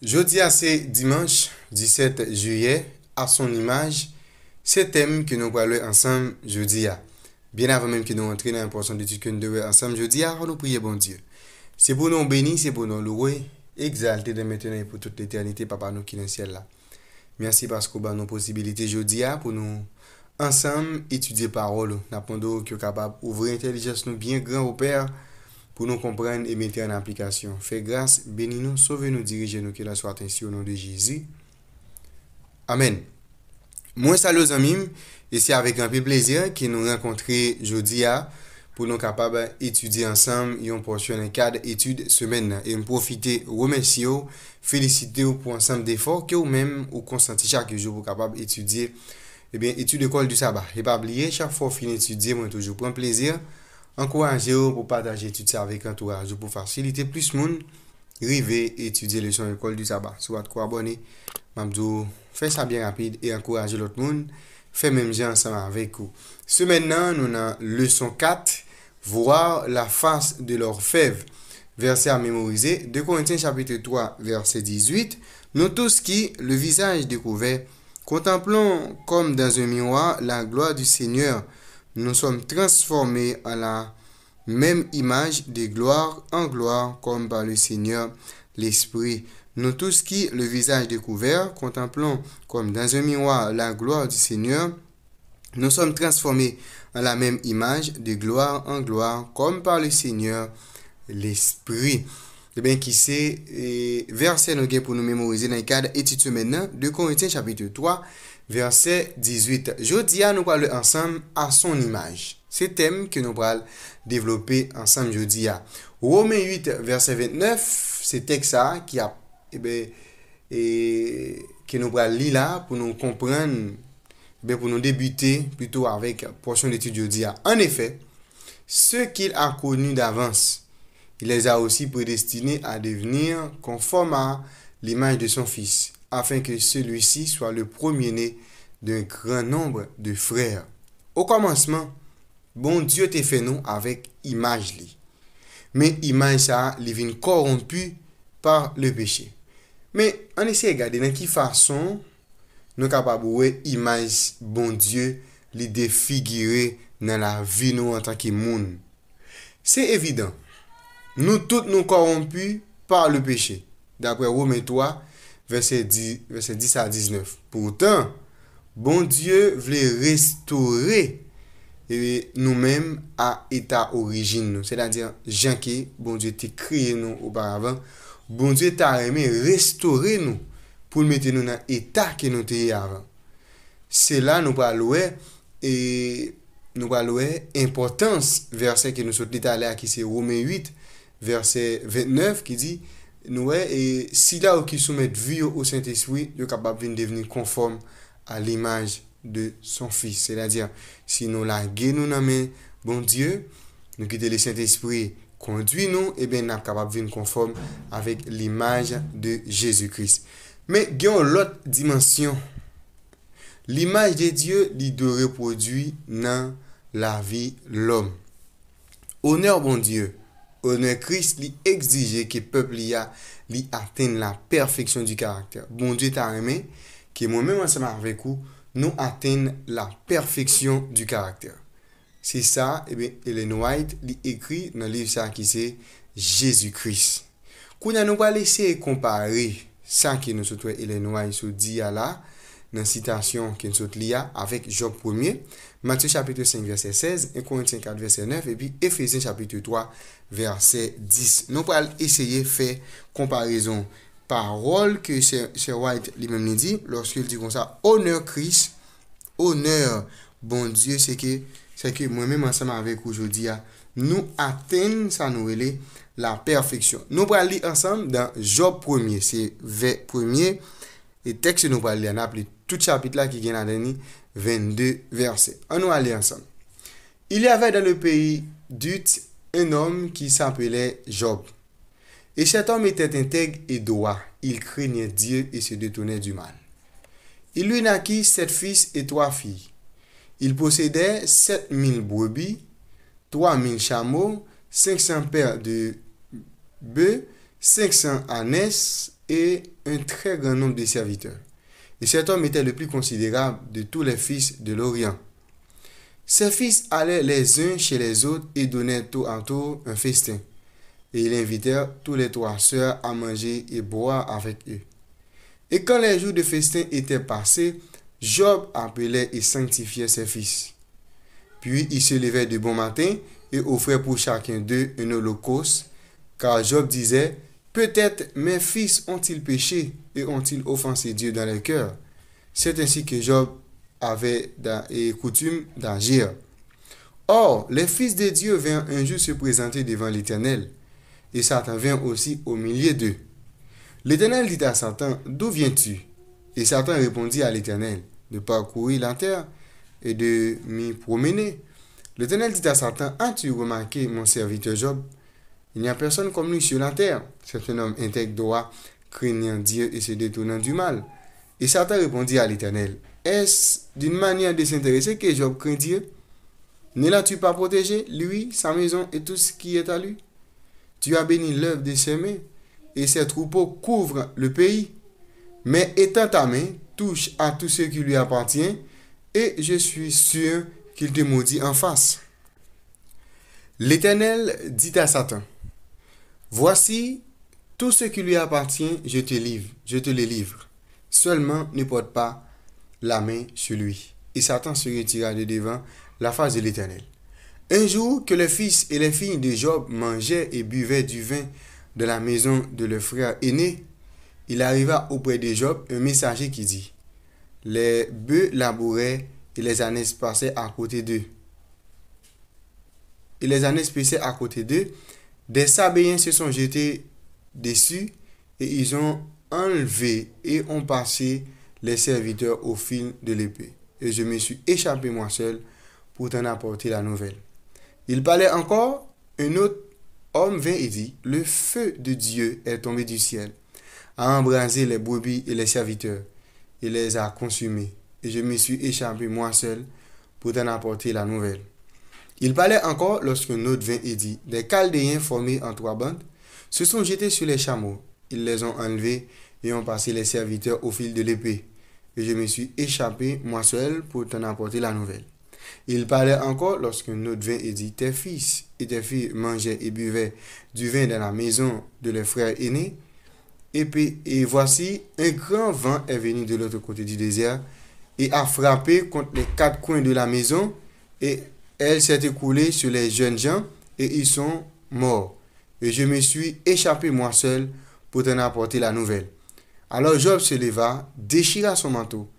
Jeudi c'est dimanche 17 juillet, à son image, c'est thème que nous parlons ensemble jeudi. Bien avant même que nous entrions dans la portion d'étude que nous devons ensemble jeudi, on nous prie bon Dieu. C'est pour nous bénir, c'est pour nous louer, exalter de maintenant et pour toute l'éternité, Papa nous qui est dans le ciel là. Merci parce que nous avons nos possibilités jeudi pour nous ensemble étudier parole. Nous avons que capable d'ouvrir l'intelligence nous bien grand au Père pour nous comprendre et mettre en application. Fais grâce, bénis-nous, sauvez-nous, dirigez-nous, qu'il en soit ainsi au nom de Jésus. Amen. Moi, salut aux amis, et c'est avec un peu plaisir que nous rencontrons aujourd'hui pour nous capables d'étudier ensemble une portion d'un cadre étude semaine. Et me profiter, remercier, féliciter pour ensemble d'efforts que vous-même ou consenti chaque jour pour capable d'étudier. Eh bien, étude l'école du sabbat. Et pas oublier, chaque fois que vous finissez d'étudier, moi toujours prends plaisir. Encouragez-vous pour partager tout ça avec l'entourage pour faciliter plus de monde arriver étudier les leçons école du sabbat. Soit quoi abonner, m'abdou fait ça bien rapide et encourager l'autre monde, fait même gens ensemble avec vous. Ce maintenant, nous avons leçon 4, voir la face de l'orfèvre. Verset à mémoriser, 2 Corinthiens chapitre 3, verset 18. Nous tous qui, le visage découvert, contemplons comme dans un miroir la gloire du Seigneur. Nous sommes transformés à la même image de gloire en gloire comme par le Seigneur l'Esprit. Nous tous qui, le visage découvert, contemplons comme dans un miroir la gloire du Seigneur, nous sommes transformés à la même image de gloire en gloire comme par le Seigneur l'Esprit. Eh bien, qui c'est verset nous pour nous mémoriser dans le cadre étude maintenant, 2 Corinthiens chapitre 3, verset 18. Jeudi, nous parlons ensemble à son image. C'est thème que nous allons développer ensemble jeudi. Romains 8, verset 29, c'est texte qui a que nous allons lire là pour nous comprendre, pour nous débuter plutôt avec portion d'étude jeudi. En effet, ceux qu'il a connus d'avance, il les a aussi prédestinés à devenir conformes à l'image de son Fils, afin que celui-ci soit le premier-né d'un grand nombre de frères. Au commencement, bon Dieu t'a fait nous avec image li. Mais image ça, li vient corrompu par le péché. Mais on essaie de regarder dans quelle façon nous capables de image bon Dieu li défigurer dans la vie nous en tant que monde. C'est évident. Nous tous nous corrompus par le péché. D'après Romains 3, verset 10 à 19. Pourtant, bon Dieu voulait restaurer nous-mêmes à état origine. C'est-à-dire, Jean qui, bon Dieu t'a créé nous auparavant. Bon Dieu t'a aimé restaurer nous pour mettre nous dans l'état que nous étions avant. C'est là nous parlons et nous parlons importance verset que nous sommes allés qui c'est Romains 8 verset 29 qui dit nous et si là qui soumettent vie au Saint-Esprit, ils sont capables de devenir conformes à l'image de son Fils. C'est-à-dire, si nous la nous dans main bon Dieu, nous quittons le Saint-Esprit, conduit nous, et bien nous sommes capables de devenir conformes avec l'image de Jésus-Christ. Mais il y a l'autre dimension. L'image de Dieu, il doit reproduire dans la vie de l'homme. Honneur bon Dieu. Honneur Christ li exige que le peuple li atteigne la perfection du caractère. Bon Dieu t'a aimé que moi-même ensemble avec vous, nous atteignons la perfection du caractère. C'est ça, et bien, Ellen White li écrit dans le livre ça qui c'est Jésus-Christ. Qu'on nous va laisser comparer ça que nous souhaitons Ellen White se dit là dans la citation que nous souhaitons lire avec Job 1er, Matthieu chapitre 5 verset 16, 1 Corinthiens 4 verset 9 et puis Éphésiens chapitre 3 verset 10. Nous allons essayer de faire comparaison parole que Sir White lui-même dit lorsqu'il dit comme ça, honneur Christ, honneur bon Dieu, c'est que moi-même ensemble avec aujourd'hui, nous atteignons ça nous relève la perfection. Nous allons lire ensemble dans Job 1er, c'est premier et texte nous allons lire, on appelle tout chapitre là qui vient à dernier 22 versets. On va aller ensemble. Il y avait dans le pays d'Ut un homme qui s'appelait Job. Et cet homme était intègre et droit. Il craignait Dieu et se détournait du mal. Il lui naquit 7 fils et 3 filles. Il possédait 7000 brebis, 3000 chameaux, 500 paires de bœufs, 500 ânesses et un très grand nombre de serviteurs. Et cet homme était le plus considérable de tous les fils de l'Orient. Ses fils allaient les uns chez les autres et donnaient tour à tour un festin. Et ils invitèrent tous les 3 sœurs à manger et boire avec eux. Et quand les jours de festin étaient passés, Job appelait et sanctifiait ses fils. Puis il se levait de bon matin et offrait pour chacun d'eux un holocauste, car Job disait, peut-être mes fils ont-ils péché et ont-ils offensé Dieu dans leur cœur. C'est ainsi que Job avait coutume d'agir. Or, les fils de Dieu vinrent un jour se présenter devant l'Éternel, et Satan vint aussi au milieu d'eux. L'Éternel dit à Satan, d'où viens-tu? Et Satan répondit à l'Éternel, de parcourir la terre et de m'y promener. L'Éternel dit à Satan, as-tu remarqué mon serviteur Job? Il n'y a personne comme lui sur la terre. C'est un homme intègre, droit, craignant Dieu et se détournant du mal. Et Satan répondit à l'Éternel, est-ce d'une manière désintéresée que Job craint Dieu? Ne l'as-tu pas protégé, lui, sa maison et tout ce qui est à lui? Tu as béni l'œuvre de ses mains, et ses troupeaux couvrent le pays. Mais étends ta main, touche à tout ce qui lui appartient, et je suis sûr qu'il te maudit en face. L'Éternel dit à Satan, voici tout ce qui lui appartient, je te le livre. Seulement ne porte pas la main sur lui. Et Satan se retira de devant la face de l'Éternel. Un jour que les fils et les filles de Job mangeaient et buvaient du vin de la maison de leur frère aîné, il arriva auprès de Job un messager qui dit, les bœufs labouraient et les ânes passaient à côté d'eux. Des Sabéens se sont jetés dessus et ils ont enlevé et ont passé les serviteurs au fil de l'épée. Et je me suis échappé moi seul pour t'en apporter la nouvelle. Il parlait encore, un autre homme vint et dit, le feu de Dieu est tombé du ciel, a embrasé les brebis et les serviteurs, et les a consumés. Et je me suis échappé moi seul pour t'en apporter la nouvelle. Il parlait encore lorsqu'un autre vint et dit, des Chaldéens formés en 3 bandes se sont jetés sur les chameaux. Ils les ont enlevés et ont passé les serviteurs au fil de l'épée. Et je me suis échappé moi seul pour t'en apporter la nouvelle. Il parlait encore lorsqu'un autre vint et dit, tes fils et tes filles mangeaient et buvaient du vin dans la maison de leurs frères aînés. Et voici, un grand vent est venu de l'autre côté du désert et a frappé contre les 4 coins de la maison et elle s'est écoulée sur les jeunes gens et ils sont morts. Et je me suis échappé moi seul pour t'en apporter la nouvelle. Alors Job se leva, déchira son manteau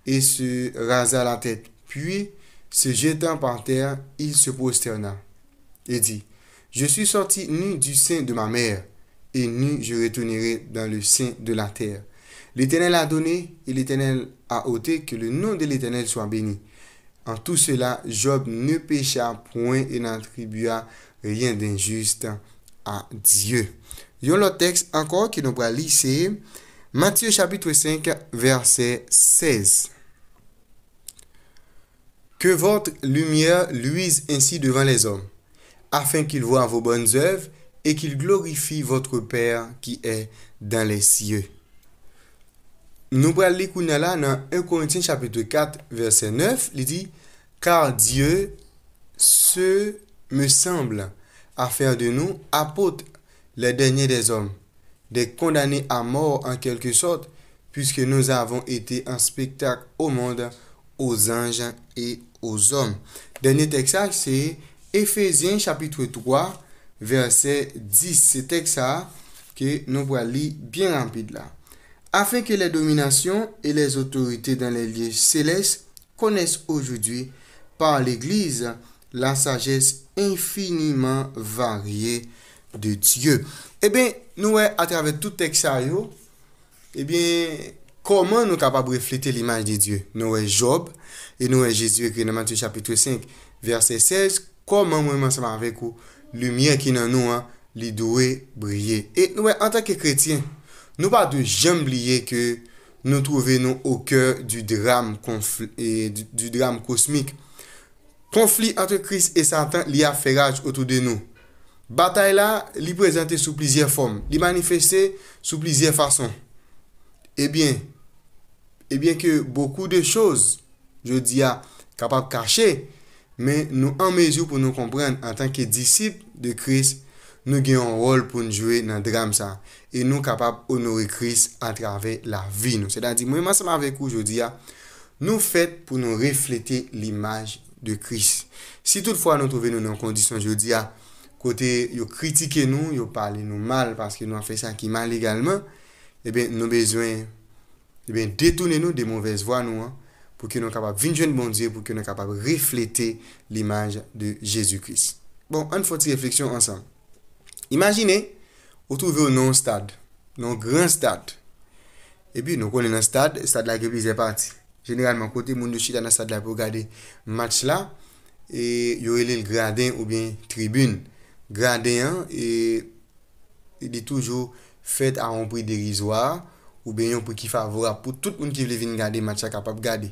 et se rasa la tête. Puis, se jetant par terre, il se prosterna et dit, je suis sorti nu du sein de ma mère, et nu je retournerai dans le sein de la terre. L'Éternel a donné, et l'Éternel a ôté, que le nom de l'Éternel soit béni. En tout cela, Job ne pécha point et n'attribua rien d'injuste à Dieu. Yon l'autre texte encore qui nous va lire, c'est Matthieu chapitre 5, verset 16. Que votre lumière luise ainsi devant les hommes, afin qu'ils voient vos bonnes œuvres et qu'ils glorifient votre Père qui est dans les cieux. Nous allons lire là dans 1 Corinthiens chapitre 4, verset 9, il dit, car Dieu se me semble à faire de nous apôtres les derniers des hommes, des condamnés à mort en quelque sorte, puisque nous avons été un spectacle au monde, aux anges et aux hommes. Dernier texte, c'est Éphésiens chapitre 3, verset 10. Ce texte que nous allons lire bien rapide là. Afin que les dominations et les autorités dans les lieux célestes connaissent aujourd'hui par l'Église la sagesse infiniment variée de Dieu. Eh bien, nous, à travers tout texte, eh bien, comment nous sommes capables de refléter l'image de Dieu? Nous avons Job et nous avons Jésus écrit dans Matthieu chapitre 5, verset 16. Comment moi, ensemble avec vous, lumière qui est dans nous, lui doit briller. Et nous, en tant que chrétiens, nous pas de jamais oublier que nous trouvons au cœur du drame du drame cosmique. Conflit entre Christ et Satan, il y a fait rage autour de nous. Bataille là, li présenté sous plusieurs formes, li manifesté sous plusieurs façons. Eh bien, que beaucoup de choses, je dis à capable cacher, mais nous en mesure pour nous comprendre en tant que disciples de Christ, nous avons un rôle pour nous jouer dans le drame ça et nous capables d'honorer Christ à travers la vie nous. C'est-à-dire moi ensemble avec vous aujourd'hui, nous faits pour nous refléter l'image de Christ. Si toutefois nous trouvons nous dans condition aujourd'hui côté yo critiquer nous, yo parler nous mal parce que nous avons fait ça qui mal également, eh bien nous besoin détourner nous des mauvaises voies nous pour que nous capables de venir bon Dieu pour que nous capables de refléter l'image de Jésus-Christ. Bon, une fois de réflexion ensemble. Imaginez, vous trouvez un stade, un grand stade. Et puis, nous connaissons un stade là qui est plusieurs parties. Généralement, côté monde de chita dans le stade là pour regarder match là, et il y aurait le gradin ou bien tribune. Gradin, et il est toujours fait à un prix dérisoire, ou bien un prix qui est favorable pour tout le monde qui veut venir regarder match là capable de regarder.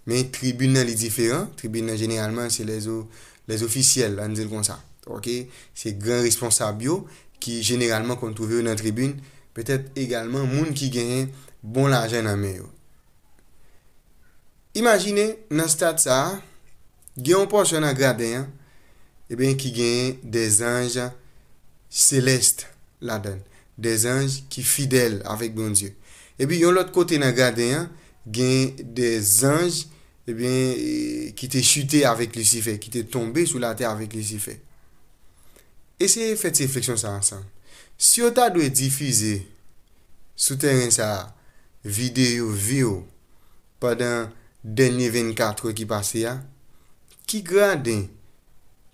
Mais tribune est différent. Tribune généralement, c'est les officiels, on dit comme ça. Ok, c'est grand responsable qui généralement qu'on trouve dans la tribune, peut-être également monde qui gagne bon l'argent dans main. Imaginez dans stade ça, il y a un portion dans gradin et bien qui gagne des anges célestes là-dedans, des anges qui fidèles avec bon Dieu. Et puis l'autre côté dans gradin, gagne des anges et bien qui étaient chutés avec Lucifer, qui étaient tombés sur la terre avec Lucifer. Essayez de faire cette réflexion ça ensemble. Si on doit diffuser sur terrain ça vidéo pendant dernier 24 heures qui passent, qui gradin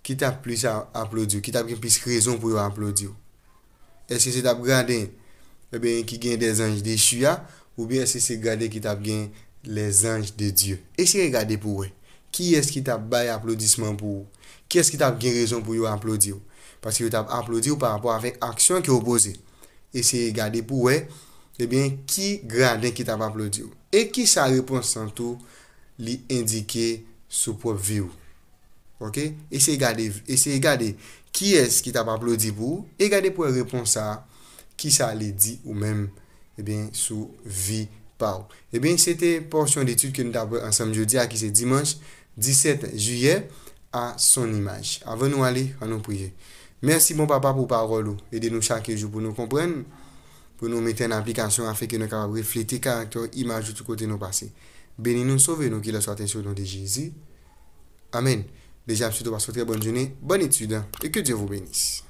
qui t'a plus à applaudir, qui t'a plus raison pour applaudir? Est-ce que c'est t'a gradin qui gagne des anges déchus ou bien est-ce que c'est gradin qui t'a gagne les anges de Dieu? Essayez de regarder pour eux. Qui est-ce qui t'a baillé applaudissement pour vous? Qui est-ce qui t'a gagne raison pour applaudir? Parce que vous avez applaudi par rapport avec l'action qui est opposée. Et c'est regarder pour vous, eh bien, qui gradin qui t'a applaudi. Et qui sa réponse en tout, lui indiquer sous propre vie. Ok? Et c'est regarder qui est-ce qui t'a applaudi pour vous. Et regarder pour répondre ça, qui ça lui dit ou même, eh bien, sous vie par vous. Eh bien, c'était portion d'étude que nous avons ensemble jeudi, qui c'est dimanche 17 juillet, à son image. Avant nous aller, à nous prier. Merci mon papa pour parole. Aidez-nous chaque jour pour nous comprendre, pour nous mettre en application afin que nous puissions refléter le caractère, image de tout côté de nos passés. Bénis-nous, sauvez-nous, qu'il soit sur le nom de Jésus. Amen. Déjà, je vous souhaite une très bonne journée, bonne étude et que Dieu vous bénisse.